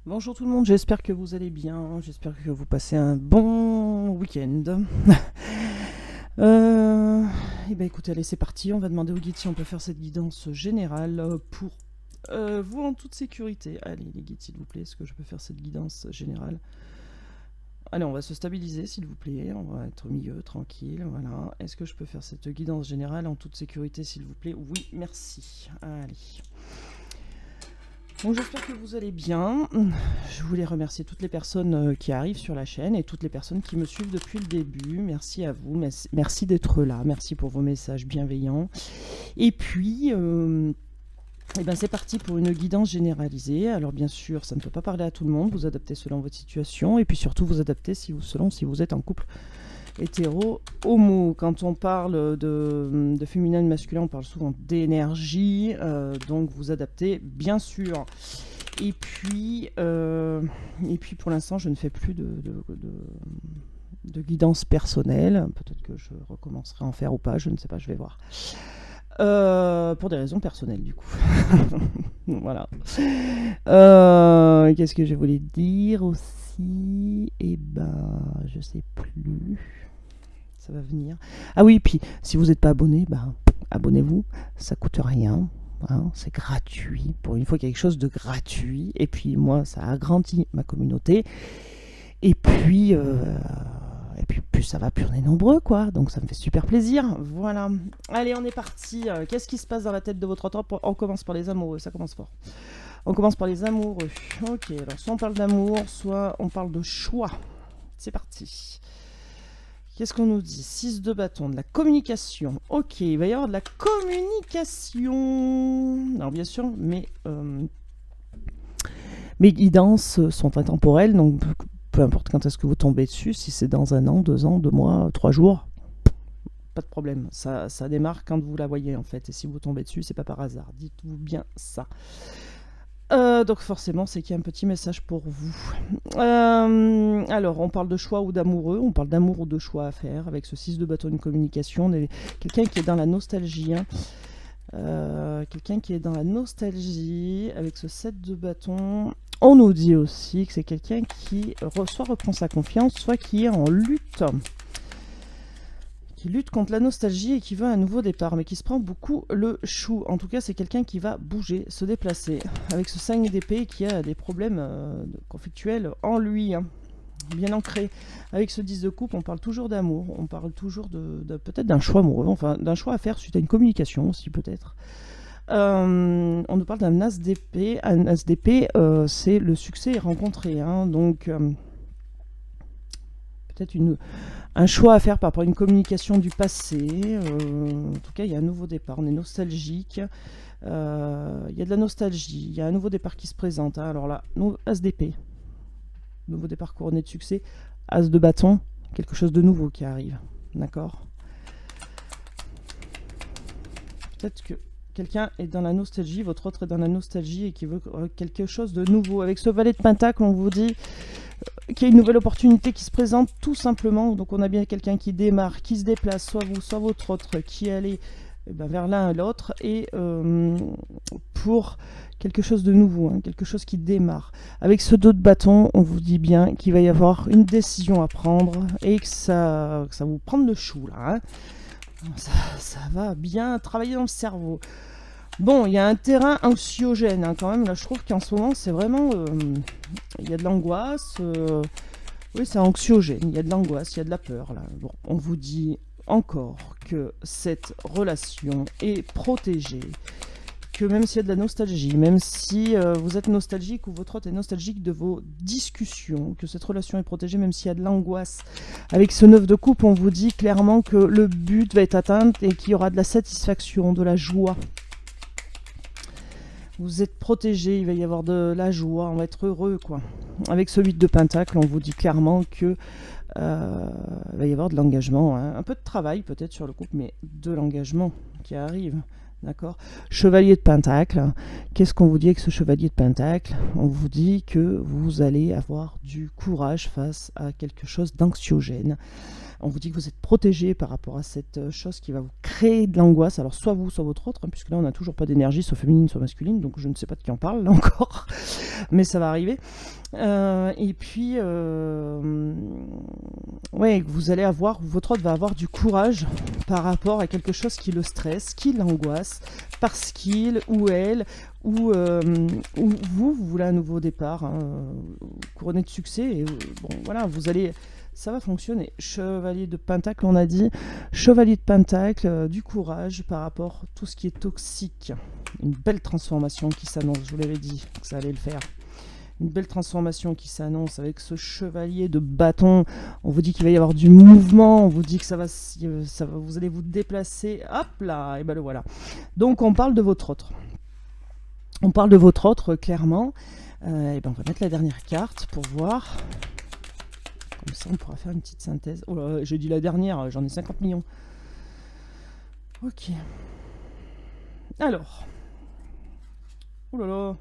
Bonjour tout le monde, j'espère que vous allez bien, j'espère que vous passez un bon week-end. Euh, et ben écoutez, allez c'est parti, on va demander au guide si on peut faire cette guidance générale pour vous en toute sécurité. Allez les guides s'il vous plaît, est-ce que je peux faire cette guidance générale? Allez, on va se stabiliser s'il vous plaît, on va être au milieu, tranquille, voilà. Est-ce que je peux faire cette guidance générale en toute sécurité s'il vous plaît? Oui, merci. Allez. Donc j'espère que vous allez bien. Je voulais remercier toutes les personnes qui arrivent sur la chaîne et toutes les personnes qui me suivent depuis le début. Merci à vous, merci d'être là, merci pour vos messages bienveillants. Et puis, eh ben c'est parti pour une guidance généralisée. Alors bien sûr, ça ne peut pas parler à tout le monde, vous adaptez selon votre situation et puis surtout vous adaptez selon si vous êtes en couple hétéro, homo. Quand on parle de féminin et de masculin, on parle souvent d'énergie, donc vous adaptez bien sûr. Et puis pour l'instant, je ne fais plus de guidance personnelle. Peut-être que je recommencerai à en faire ou pas, je ne sais pas, je vais voir. Pour des raisons personnelles, du coup. Voilà. Qu'est-ce que je voulais dire aussi? Eh ben, je sais plus. Ça va venir. Ah oui, puis si vous n'êtes pas abonné, bah, abonnez-vous. Ça coûte rien. Hein, c'est gratuit. Pour une fois, quelque chose de gratuit. Et puis moi, ça agrandit ma communauté. Et puis, plus ça va, plus on est nombreux, quoi. Donc ça me fait super plaisir. Voilà. Allez, on est parti. Qu'est-ce qui se passe dans la tête de votre autre? On commence par les amoureux. Ça commence fort. On commence par les amoureux. Ok, alors soit on parle d'amour, soit on parle de choix. C'est parti. Qu'est-ce qu'on nous dit? 6 de bâton, de la communication. Ok, il va y avoir de la communication. Alors bien sûr, mes guidances sont intemporelles, donc peu importe quand est-ce que vous tombez dessus, si c'est dans 1 an, 2 ans, 2 mois, 3 jours, pas de problème. Ça démarre quand vous la voyez en fait. Et si vous tombez dessus, c'est pas par hasard. Dites-vous bien ça. Donc forcément, c'est qu'il y a un petit message pour vous. Alors, on parle de choix ou d'amoureux, on parle d'amour ou de choix à faire. Avec ce 6 de bâton de communication, on est quelqu'un qui est dans la nostalgie. Hein. Quelqu'un qui est dans la nostalgie. Avec ce 7 de bâton, on nous dit aussi que c'est quelqu'un qui soit reprend sa confiance, soit qui est en lutte. Qui lutte contre la nostalgie et qui veut un nouveau départ, mais qui se prend beaucoup le chou. En tout cas, c'est quelqu'un qui va bouger, se déplacer. Avec ce 5 d'épée qui a des problèmes conflictuels en lui, hein, bien ancrés. Avec ce 10 de coupe, on parle toujours d'amour, on parle toujours peut-être d'un choix amoureux, enfin d'un choix à faire suite à une communication aussi peut-être. On nous parle d'un as d'épée. Un as d'épée, c'est le succès rencontré, hein, donc peut-être un choix à faire par rapport à une communication du passé. En tout cas, il y a un nouveau départ. On est nostalgique. Il y a de la nostalgie. Il y a un nouveau départ qui se présente. Hein. Alors là, As d'épée. Nouveau départ couronné de succès. As de bâton. Quelque chose de nouveau qui arrive. D'accord? Peut-être que quelqu'un est dans la nostalgie, votre autre est dans la nostalgie et qui veut quelque chose de nouveau. Avec ce valet de pentacle, on vous dit qu'il y a une nouvelle opportunité qui se présente tout simplement. Donc on a bien quelqu'un qui démarre, qui se déplace, soit vous, soit votre autre, qui allait vers l'un à l'autre et pour quelque chose de nouveau, hein, quelque chose qui démarre. Avec ce 2 de bâton, on vous dit bien qu'il va y avoir une décision à prendre et que ça vous prend le chou là. Hein. Ça va bien travailler dans le cerveau. Bon, il y a un terrain anxiogène hein, quand même. Là, je trouve qu'en ce moment, c'est vraiment... il y a de l'angoisse. Oui, c'est anxiogène. Il y a de l'angoisse, il y a de la peur. Là. Bon, on vous dit encore que cette relation est protégée. Que même s'il y a de la nostalgie, même si vous êtes nostalgique ou votre autre est nostalgique de vos discussions, que cette relation est protégée, même s'il y a de l'angoisse. Avec ce 9 de coupe, on vous dit clairement que le but va être atteint et qu'il y aura de la satisfaction, de la joie. Vous êtes protégé, il va y avoir de la joie, on va être heureux, quoi. Avec ce 8 de pentacle, on vous dit clairement que il va y avoir de l'engagement, hein. Un peu de travail peut-être sur le couple, mais de l'engagement qui arrive. D'accord. Chevalier de pentacle. Qu'est-ce qu'on vous dit avec ce chevalier de pentacle? On vous dit que vous allez avoir du courage face à quelque chose d'anxiogène. On vous dit que vous êtes protégé par rapport à cette chose qui va vous créer de l'angoisse. Alors soit vous, soit votre autre, hein, puisque là on n'a toujours pas d'énergie, soit féminine, soit masculine, donc je ne sais pas de qui on parle là encore, mais ça va arriver. Et puis, ouais, vous allez avoir, votre autre va avoir du courage par rapport à quelque chose qui le stresse, qui l'angoisse, parce qu'il ou elle ou vous voulez un nouveau départ, hein, couronné de succès. Et bon, voilà, vous allez, ça va fonctionner. Chevalier de Pentacle, on a dit, Chevalier de Pentacle, du courage par rapport à tout ce qui est toxique. Une belle transformation qui s'annonce. Je vous l'avais dit que ça allait le faire. Une belle transformation qui s'annonce avec ce chevalier de bâton. On vous dit qu'il va y avoir du mouvement, on vous dit que ça va, vous allez vous déplacer. Hop là, et ben le voilà. Donc on parle de votre autre. On parle de votre autre, clairement. Et ben on va mettre la dernière carte pour voir. Comme ça, on pourra faire une petite synthèse. Oh là, j'ai dit la dernière, j'en ai 50 millions. Ok. Alors. Oh là là.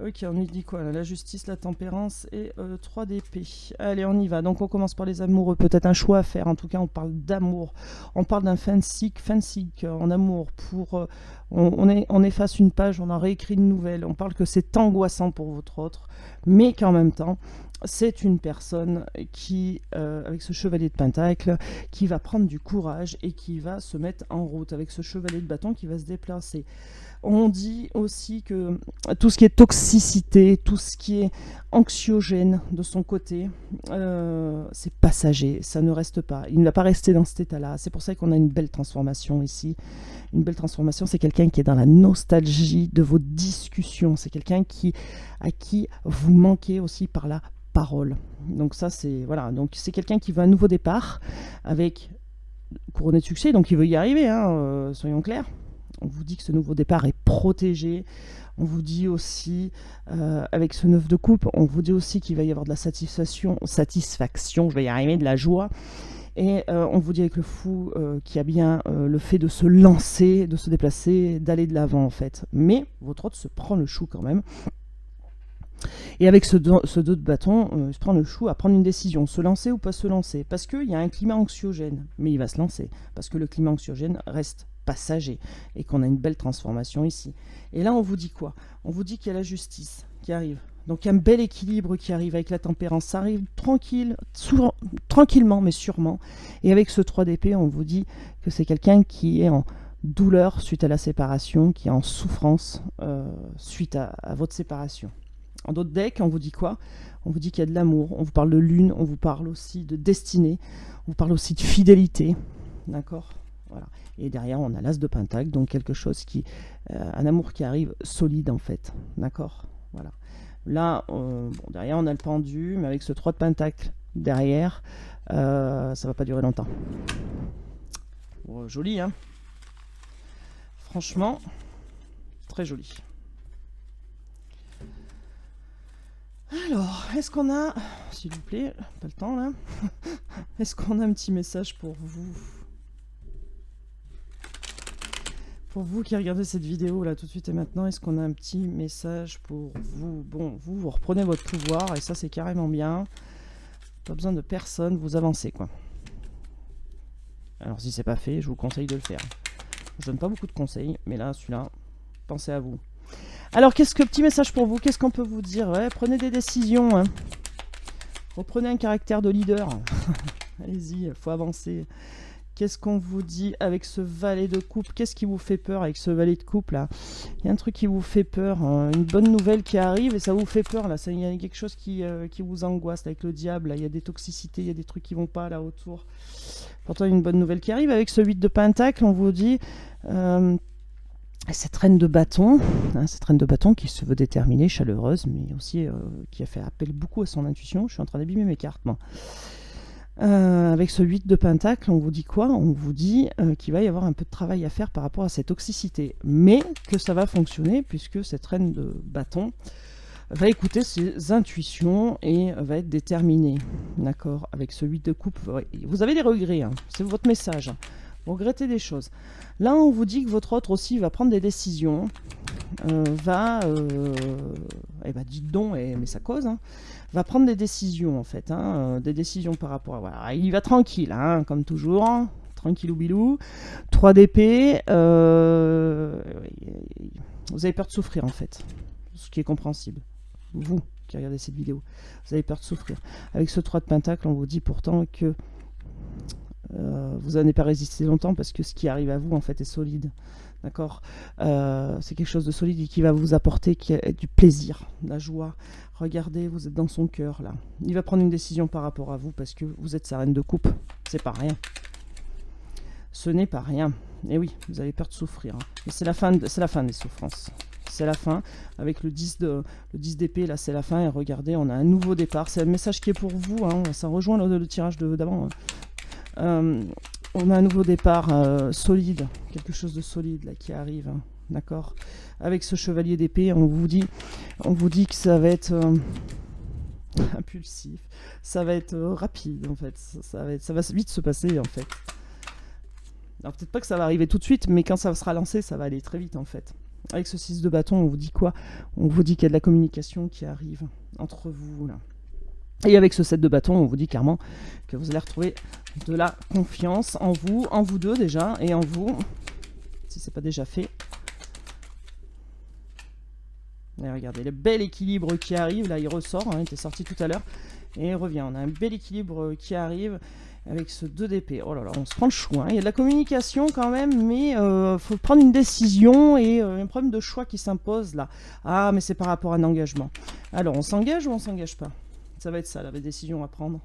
Ok, on nous dit quoi là? La justice, la tempérance et 3 d'épée. Allez, on y va. Donc on commence par les amoureux. Peut-être un choix à faire. En tout cas, on parle d'amour. On parle d'un fancy en amour. On efface une page, on en réécrit une nouvelle. On parle que c'est angoissant pour votre autre, mais qu'en même temps, c'est une personne qui, avec ce chevalier de pentacle, qui va prendre du courage et qui va se mettre en route. Avec ce chevalier de bâton qui va se déplacer. On dit aussi que tout ce qui est toxicité, tout ce qui est anxiogène de son côté, c'est passager, ça ne reste pas. Il ne va pas rester dans cet état-là. C'est pour ça qu'on a une belle transformation ici. Une belle transformation, c'est quelqu'un qui est dans la nostalgie de vos discussions. C'est quelqu'un à qui vous manquez aussi par la parole. Donc ça, c'est voilà. Donc c'est quelqu'un qui veut un nouveau départ avec couronné de succès, donc il veut y arriver, hein, soyons clairs. On vous dit que ce nouveau départ est protégé. On vous dit aussi, avec ce 9 de coupe, on vous dit aussi qu'il va y avoir de la satisfaction, je vais y arriver, de la joie. Et on vous dit avec le fou qu'il y a bien le fait de se lancer, de se déplacer, d'aller de l'avant en fait. Mais votre autre se prend le chou quand même. Et avec ce 2 de bâton, il se prend le chou à prendre une décision, se lancer ou pas se lancer. Parce qu'il y a un climat anxiogène, mais il va se lancer. Parce que le climat anxiogène reste passager et qu'on a une belle transformation ici. Et là, on vous dit quoi? On vous dit qu'il y a la justice qui arrive. Donc un bel équilibre qui arrive avec la tempérance. Ça arrive tranquille, tranquillement, mais sûrement. Et avec ce 3 d'épée, on vous dit que c'est quelqu'un qui est en douleur suite à la séparation, qui est en souffrance suite à votre séparation. En d'autres decks, on vous dit quoi? On vous dit qu'il y a de l'amour, on vous parle de lune, on vous parle aussi de destinée, on vous parle aussi de fidélité. D'accord? Voilà. Et derrière, on a l'as de pentacle, donc quelque chose qui, un amour qui arrive solide en fait, d'accord, voilà. Là, bon, derrière, on a le pendu, mais avec ce 3 de pentacle derrière, ça va pas durer longtemps. Bon, joli, hein. Franchement, très joli. Alors, est-ce qu'on a, s'il vous plaît, pas le temps là, est-ce qu'on a un petit message pour vous? Pour vous qui regardez cette vidéo là tout de suite et maintenant, est-ce qu'on a un petit message pour vous? Bon, vous reprenez votre pouvoir et ça c'est carrément bien. Pas besoin de personne, vous avancez quoi. Alors si c'est pas fait, je vous conseille de le faire. Je donne pas beaucoup de conseils, mais là, celui-là, pensez à vous. Alors, petit message pour vous, qu'est-ce qu'on peut vous dire? Ouais, prenez des décisions. Hein. Reprenez un caractère de leader. Allez-y, il faut avancer. Qu'est-ce qu'on vous dit avec ce valet de coupe? Qu'est-ce qui vous fait peur avec ce valet de coupe là? Il y a un truc qui vous fait peur, hein. Une bonne nouvelle qui arrive et ça vous fait peur là. Il y a quelque chose qui vous angoisse avec le diable. Là. Il y a des toxicités, il y a des trucs qui vont pas là autour. Pourtant, une bonne nouvelle qui arrive avec ce 8 de pentacle. On vous dit cette reine de bâton, hein, cette reine de bâton qui se veut déterminée, chaleureuse, mais aussi qui a fait appel beaucoup à son intuition. Je suis en train d'abîmer mes cartes, moi. Avec ce 8 de pentacle, on vous dit quoi? On vous dit qu'il va y avoir un peu de travail à faire par rapport à cette toxicité, mais que ça va fonctionner puisque cette reine de bâton va écouter ses intuitions et va être déterminée. D'accord? Avec ce 8 de coupe, vous avez des regrets, hein, c'est votre message. Vous regrettez des choses. Là, on vous dit que votre autre aussi va prendre des décisions. eh ben, dites donc, mais ça cause, hein, va prendre des décisions en fait, hein, des décisions par rapport à... Voilà, il va tranquille, hein, comme toujours, hein, tranquillou bilou, 3 d'épée, vous avez peur de souffrir en fait, ce qui est compréhensible. Vous qui regardez cette vidéo, vous avez peur de souffrir. Avec ce 3 de pentacle, on vous dit pourtant que vous n'allez pas résister longtemps parce que ce qui arrive à vous en fait est solide. D'accord, c'est quelque chose de solide et qui va vous apporter du plaisir, de la joie. Regardez, vous êtes dans son cœur là. Il va prendre une décision par rapport à vous parce que vous êtes sa reine de coupe. C'est pas rien. Ce n'est pas rien. Et oui, vous avez peur de souffrir. Hein. Mais c'est la fin des souffrances. C'est la fin. Avec le 10 d'épée, là, c'est la fin. Et regardez, on a un nouveau départ. C'est un message qui est pour vous. Hein. Ça rejoint le tirage d'avant. Hein. On a un nouveau départ solide. Quelque chose de solide là, qui arrive. Hein. D'accord. Avec ce chevalier d'épée, on vous dit que ça va être impulsif. Ça va être rapide, en fait. Ça va vite se passer, en fait. Alors peut-être pas que ça va arriver tout de suite, mais quand ça sera lancé, ça va aller très vite en fait. Avec ce 6 de bâton, on vous dit quoi? On vous dit qu'il y a de la communication qui arrive entre vous là. Et avec ce 7 de bâton, on vous dit clairement que vous allez retrouver de la confiance en vous deux déjà, et en vous, si c'est pas déjà fait. Et regardez, le bel équilibre qui arrive, là il ressort, hein, il était sorti tout à l'heure, et il revient. On a un bel équilibre qui arrive. Avec ce 2 d'épée. Oh là là, on se prend le chou. Hein. Il y a de la communication quand même, mais faut prendre une décision et un problème de choix qui s'impose là. Ah, mais c'est par rapport à un engagement. Alors, on s'engage ou on s'engage pas? Ça va être ça, la décision à prendre.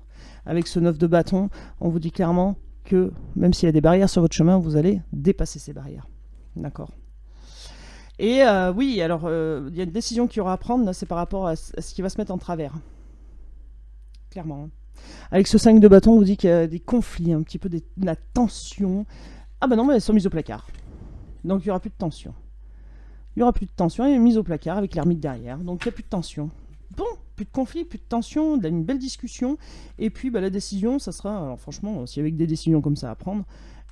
Avec ce 9 de bâton, on vous dit clairement que même s'il y a des barrières sur votre chemin, vous allez dépasser ces barrières. D'accord. Et oui, alors, il y a une décision qu'il y aura à prendre, c'est par rapport à ce qui va se mettre en travers. Clairement. Hein. Avec ce 5 de bâton, on vous dit qu'il y a des conflits, un petit peu de la tension. Ah bah non, mais elles sont mises au placard. Donc il n'y aura plus de tension. Il n'y aura plus de tension, elle est mise au placard avec l'ermite derrière. Donc il n'y a plus de tension. Bon, plus de conflit, plus de tension, une belle discussion. Et puis bah, la décision, ça sera, alors franchement, s'il y avait des décisions comme ça à prendre,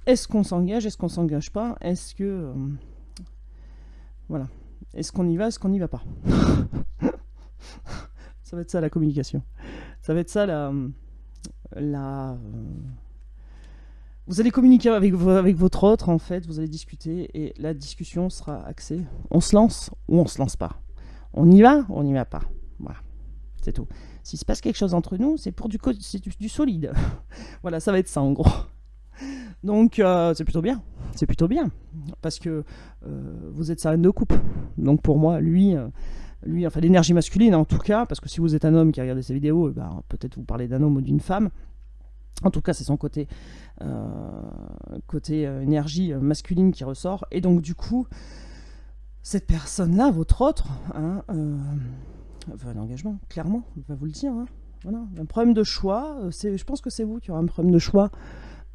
est-ce qu'on s'engage, est-ce qu'on s'engage pas? Est-ce que... voilà. Est-ce qu'on y va, est-ce qu'on n'y va pas? Ça va être ça la communication. Ça va être ça vous allez communiquer avec votre autre en fait, vous allez discuter et la discussion sera axée. On se lance ou on se lance pas. On y va ou on n'y va pas. Voilà, c'est tout. S'il se passe quelque chose entre nous, c'est pour du solide. Voilà, ça va être ça en gros. Donc c'est plutôt bien. C'est plutôt bien parce que vous êtes sa reine de coupe. Donc pour moi, lui, enfin l'énergie masculine en tout cas, parce que si vous êtes un homme qui a regardé ces vidéos, ben, peut-être vous parlez d'un homme ou d'une femme. En tout cas, c'est son côté énergie masculine qui ressort. Et donc du coup, cette personne-là, votre autre, hein, veut un engagement, clairement, on va vous le dire. Hein. Voilà, un problème de choix. Je pense que c'est vous qui aurez un problème de choix.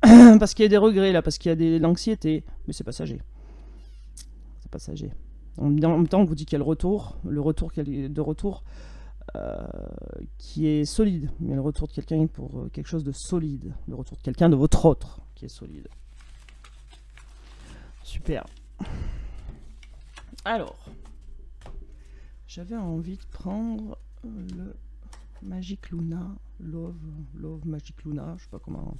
Parce qu'il y a des regrets là, parce qu'il y a de l'anxiété. Mais c'est passager. C'est passager. En même temps, on vous dit qu'il y a le retour qui est solide. Il y a le retour de quelqu'un pour quelque chose de solide. Le retour de quelqu'un de votre autre qui est solide. Super. Alors, j'avais envie de prendre le Magic Luna, Love Magic Luna, je sais pas comment...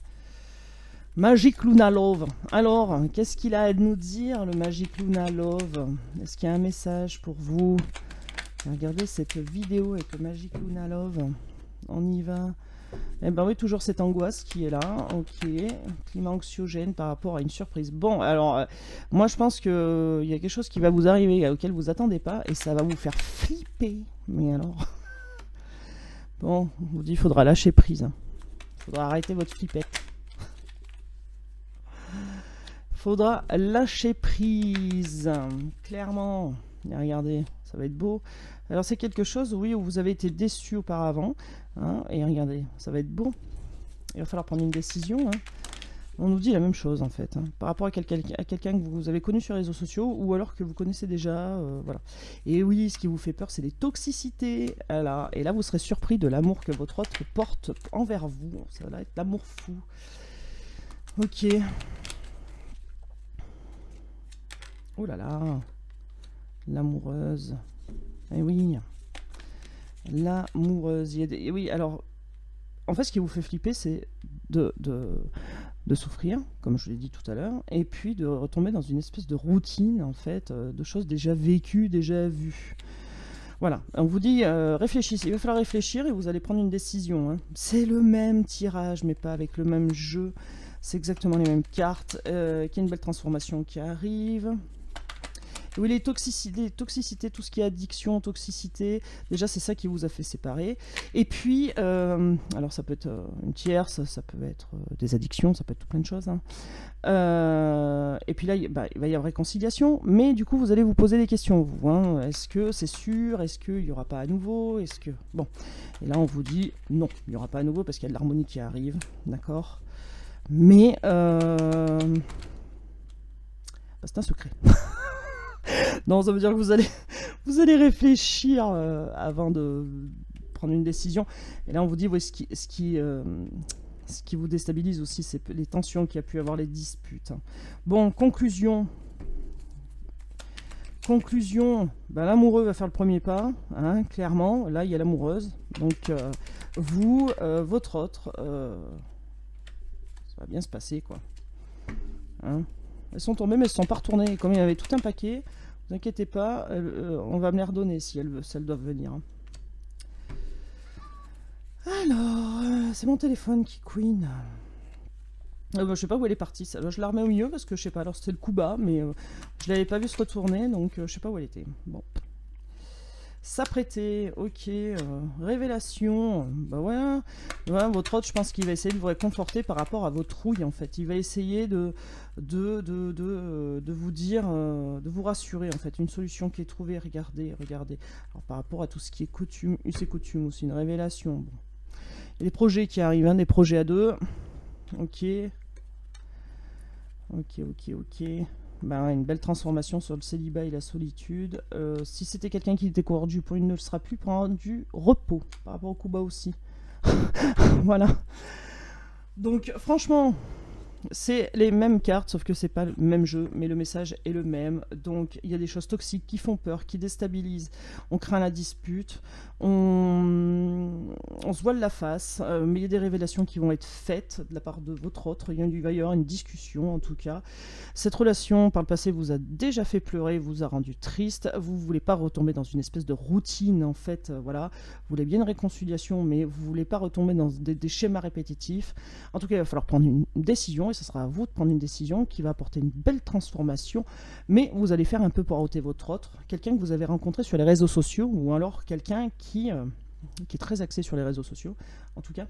Magic Luna Love. Alors, qu'est-ce qu'il a à nous dire, le Magic Luna Love? Est-ce qu'il y a un message pour vous? Regardez cette vidéo avec le Magic Luna Love. On y va. Eh ben oui, toujours cette angoisse qui est là. Ok. Climat anxiogène par rapport à une surprise. Bon, alors, moi je pense qu'il y a quelque chose qui va vous arriver auquel vous attendez pas et ça va vous faire flipper. Mais alors... Bon, on vous dit il faudra lâcher prise. Il faudra arrêter votre flippette. Faudra lâcher prise, clairement. Et regardez, ça va être beau. Alors c'est quelque chose, oui, où vous avez été déçu auparavant. Hein, et regardez, ça va être beau. Il va falloir prendre une décision. Hein. On nous dit la même chose en fait. Hein, par rapport à quelqu'un que vous avez connu sur les réseaux sociaux ou alors que vous connaissez déjà. Voilà. Et oui, ce qui vous fait peur, c'est les toxicités. Voilà. Et là, vous serez surpris de l'amour que votre autre porte envers vous. Ça va être l'amour fou. Ok. Oh là là, L'amoureuse. Eh oui, l'amoureuse. Oui, alors, en fait, ce qui vous fait flipper, c'est de souffrir, comme je l'ai dit tout à l'heure, et puis de retomber dans une espèce de routine, en fait, de choses déjà vécues, déjà vues. Voilà, on vous dit, réfléchissez, il va falloir réfléchir et vous allez prendre une décision, hein. C'est le même tirage, mais pas avec le même jeu. C'est exactement les mêmes cartes. Qu'il y a une belle transformation qui arrive. Oui, les toxicités, tout ce qui est addiction, toxicité, déjà c'est ça qui vous a fait séparer. Et puis, alors ça peut être une tierce, ça peut être des addictions, ça peut être tout plein de choses, hein. Et puis là, il va y avoir réconciliation, mais du coup vous allez vous poser des questions, vous, hein. Est-ce que c'est sûr? Est-ce qu'il n'y aura pas à nouveau? Est-ce que... Bon, et là on vous dit non, il n'y aura pas à nouveau parce qu'il y a de l'harmonie qui arrive, d'accord? Mais c'est un secret. Non, ça veut dire que vous allez réfléchir avant de prendre une décision. Et là, on vous dit, ouais, ce qui vous déstabilise aussi, c'est les tensions qu'il y a pu avoir, les disputes, hein. Bon, conclusion. Ben, l'amoureux va faire le premier pas, hein, clairement. Là, il y a l'amoureuse. Donc, vous, votre autre, ça va bien se passer, quoi. Hein. Elles sont tombées, mais elles ne sont pas retournées. Comme il y avait tout un paquet, ne vous inquiétez pas, on va me les redonner si elles doivent venir. Alors, c'est mon téléphone qui queen. Je sais pas où elle est partie. Alors, je la remets au milieu parce que je sais pas. Alors c'était le coup bas, mais je l'avais pas vu se retourner, donc je sais pas où elle était. Bon. S'apprêter, ok, révélation, bah voilà. Voilà, votre autre, je pense qu'il va essayer de vous réconforter par rapport à votre trouille, en fait. Il va essayer de vous dire, de vous rassurer, en fait. Une solution qui est trouvée, regardez. Alors, par rapport à tout ce qui est coutume, us et coutume aussi, une révélation. Bon. Il y a des projets qui arrivent, hein, des projets à deux. Ok. Ben, une belle transformation sur le célibat et la solitude. Si c'était quelqu'un qui était courant du point, il ne le sera plus, prendre du repos par rapport au coup bas aussi. Voilà. Donc franchement, c'est les mêmes cartes, sauf que c'est pas le même jeu, mais le message est le même. Donc il y a des choses toxiques qui font peur, qui déstabilisent. On craint la dispute, on se voile la face, mais il y a des révélations qui vont être faites de la part de votre autre. Il va y avoir une discussion en tout cas. Cette relation par le passé vous a déjà fait pleurer, vous a rendu triste. Vous voulez pas retomber dans une espèce de routine en fait. Voilà, vous voulez bien une réconciliation, mais vous voulez pas retomber dans des schémas répétitifs. En tout cas, il va falloir prendre une décision et ce sera à vous de prendre une décision qui va apporter une belle transformation. Mais vous allez faire un peu poireauter votre autre, quelqu'un que vous avez rencontré sur les réseaux sociaux ou alors quelqu'un qui est très axé sur les réseaux sociaux, en tout cas.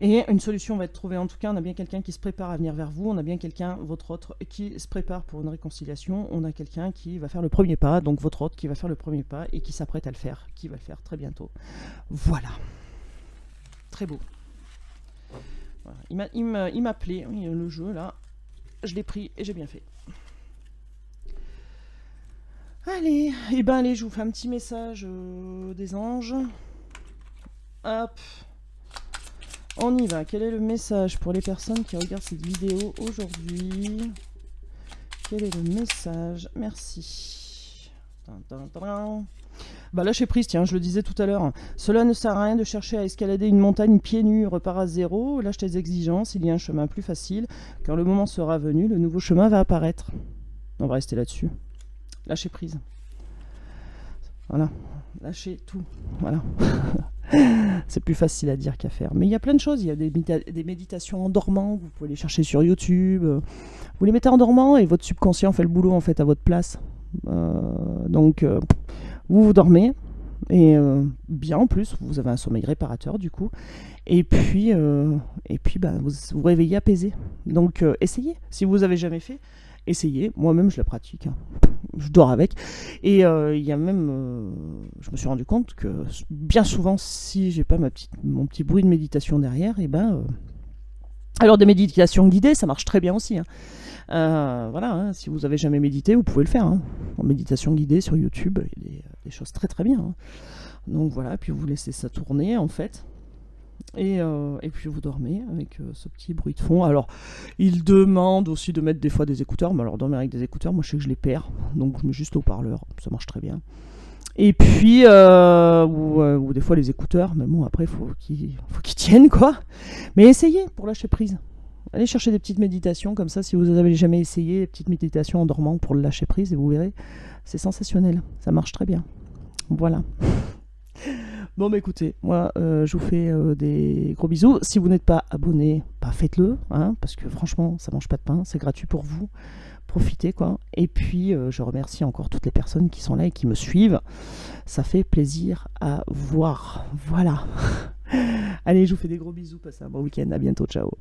Et une solution va être trouvée. En tout cas, on a bien quelqu'un qui se prépare à venir vers vous. On a bien quelqu'un, votre autre, qui se prépare pour une réconciliation. On a quelqu'un qui va faire le premier pas, donc votre autre qui va faire le premier pas et qui s'apprête à le faire, qui va le faire très bientôt. Voilà. Très beau. Voilà. Il m'a appelé, le jeu, là. Je l'ai pris et j'ai bien fait. Allez, allez, je vous fais un petit message des anges. Hop. On y va. Quel est le message pour les personnes qui regardent cette vidéo aujourd'hui? Quel est le message? Merci. Bah lâcher prise, tiens, je le disais tout à l'heure. Cela ne sert à rien de chercher à escalader une montagne pieds nus, repart à zéro. Lâche tes exigences, il y a un chemin plus facile. Quand le moment sera venu, le nouveau chemin va apparaître. On va rester là-dessus. Lâcher prise. Voilà. Lâchez tout. Voilà. C'est plus facile à dire qu'à faire. Mais il y a plein de choses. Il y a des méditations en dormant. Vous pouvez les chercher sur YouTube. Vous les mettez en dormant et votre subconscient fait le boulot en fait à votre place. Donc, vous dormez. Et bien en plus, vous avez un sommeil réparateur du coup. Et puis vous vous réveillez apaisé. Donc, essayez. Si vous n'avez jamais fait, essayez. Moi-même, je la pratique. Je dors avec. Et il y a même... je me suis rendu compte que bien souvent, si j'ai pas mon petit bruit de méditation derrière, alors des méditations guidées, ça marche très bien aussi. Hein. Voilà, hein, si vous avez jamais médité, vous pouvez le faire. Hein. En méditation guidée sur YouTube, il y a des choses très très bien. Hein. Donc voilà, puis vous laissez ça tourner en fait. Et puis vous dormez avec ce petit bruit de fond. Alors, il demande aussi de mettre des fois des écouteurs, mais alors dormir avec des écouteurs, moi je sais que je les perds, donc je mets juste au haut-parleur, ça marche très bien. Et puis, ou des fois les écouteurs, mais bon, après, faut qu'ils tiennent, quoi. Mais essayez pour lâcher prise. Allez chercher des petites méditations comme ça, si vous n'avez jamais essayé, des petites méditations en dormant pour le lâcher prise, et vous verrez, c'est sensationnel, ça marche très bien. Voilà. Bon, bah écoutez, moi, je vous fais des gros bisous. Si vous n'êtes pas abonné, bah faites-le, hein, parce que franchement, ça mange pas de pain, c'est gratuit pour vous. Profitez, quoi. Et puis, je remercie encore toutes les personnes qui sont là et qui me suivent. Ça fait plaisir à voir. Voilà. Allez, je vous fais des gros bisous. Passez un bon week-end. À bientôt. Ciao.